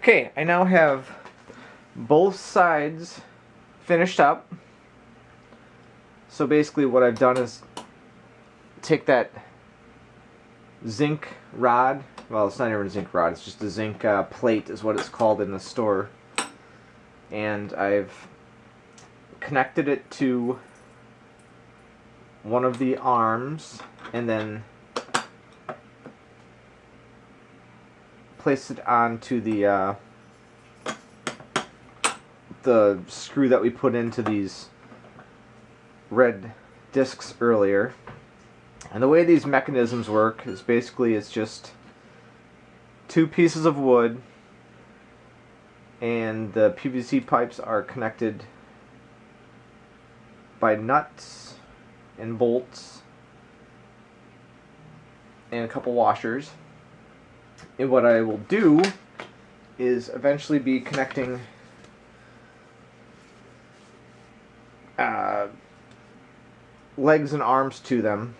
Okay, I now have both sides finished up. So basically what I've done is take that zinc rod, well, it's not even a zinc rod, it's just a zinc plate is what it's called in the store, and I've connected it to one of the arms and then placed it onto the screw that we put into these red discs earlier. And the way these mechanisms work is basically it's just two pieces of wood, and the PVC pipes are connected by nuts and bolts and a couple washers. And what I will do is eventually be connecting legs and arms to them,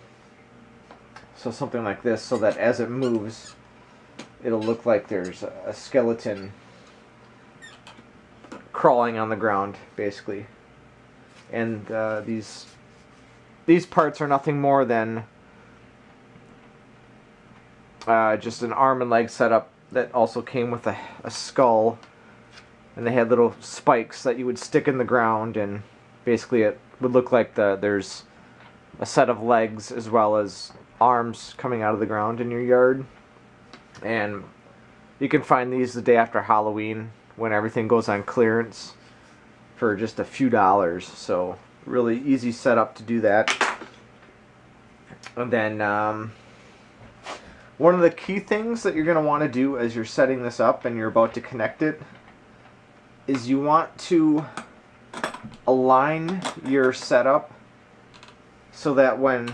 so something like this, so that as it moves it'll look like there's a skeleton crawling on the ground basically. And these parts are nothing more than just an arm and leg setup that also came with a skull, and they had little spikes that you would stick in the ground, and basically it would look like there's a set of legs as well as arms coming out of the ground in your yard. And you can find these the day after Halloween when everything goes on clearance for just a few dollars. So really easy setup to do that. And then one of the key things that you're going to want to do as you're setting this up and you're about to connect it is you want to align your setup so that when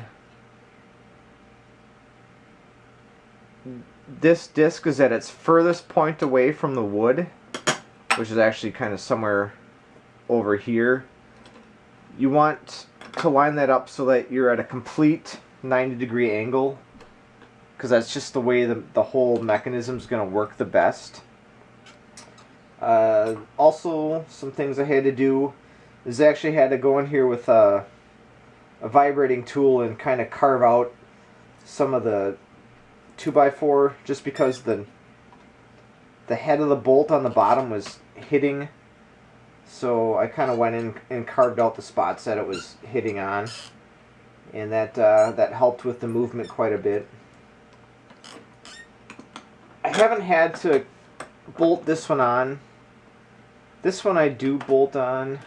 this disc is at its furthest point away from the wood, which is actually kind of somewhere over here, you want to line that up so that you're at a complete 90-degree angle, because that's just the way the whole mechanism is going to work the best. Also, some things I had to do is I actually had to go in here with a vibrating tool and kind of carve out some of the 2x4, just because the head of the bolt on the bottom was hitting. So I kind of went in and carved out the spots that it was hitting on, and that helped with the movement quite a bit. I haven't had to bolt this one on. This one I do bolt on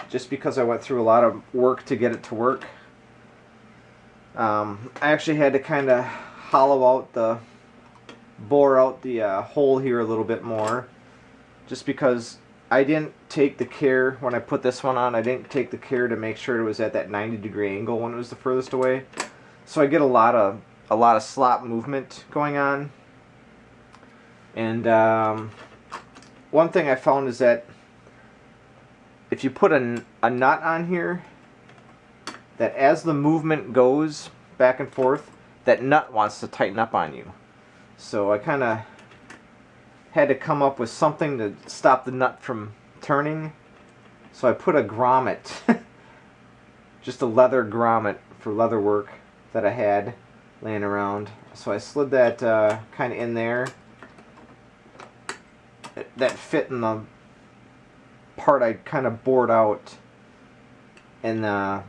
just because I went through a lot of work to get it to work. I actually had to kind of bore out the hole here a little bit more, just because I didn't take the care when I put this one on. I didn't take the care to make sure it was at that 90-degree angle when it was the furthest away. So I get a lot of slop movement going on. And one thing I found is that if you put a nut on here, that as the movement goes back and forth, that nut wants to tighten up on you. So I kind of had to come up with something to stop the nut from turning. So I put a grommet, just a leather grommet for leather work that I had laying around. So I slid that kind of in there. That fit in the part I kind of bored out. And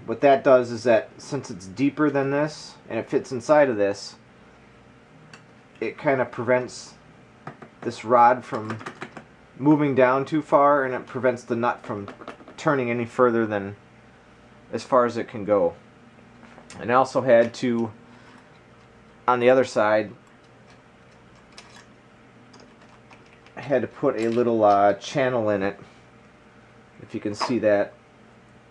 what that does is that since it's deeper than this and it fits inside of this, it kind of prevents this rod from moving down too far, and it prevents the nut from turning any further than as far as it can go. And I also had to, on the other side, I had to put a little channel in it, if you can see that.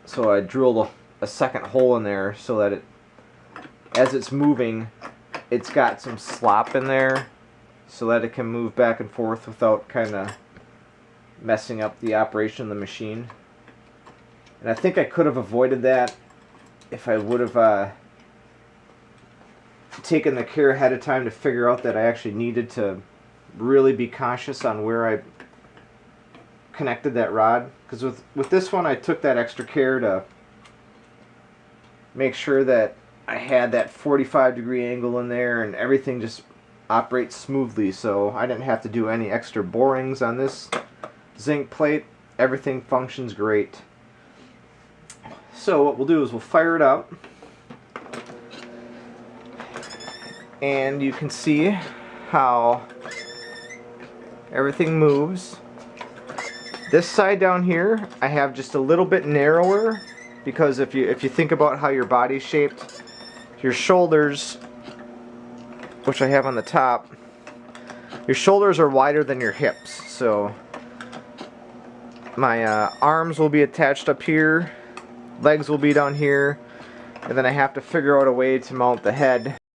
So I drilled a second hole in there so that as it's moving, it's got some slop in there so that it can move back and forth without kind of messing up the operation of the machine. And I think I could have avoided that if I would have taken the care ahead of time to figure out that I actually needed to really be cautious on where I connected that rod, because with this one I took that extra care to make sure that I had that 45-degree angle in there and everything just operates smoothly, so I didn't have to do any extra borings on this zinc plate. Everything functions great. So what we'll do is we'll fire it up, and you can see how everything moves. This side down here I have just a little bit narrower, because if you think about how your body's shaped, your shoulders, which I have on the top, your shoulders are wider than your hips, so my arms will be attached up here, legs will be down here, and then I have to figure out a way to mount the head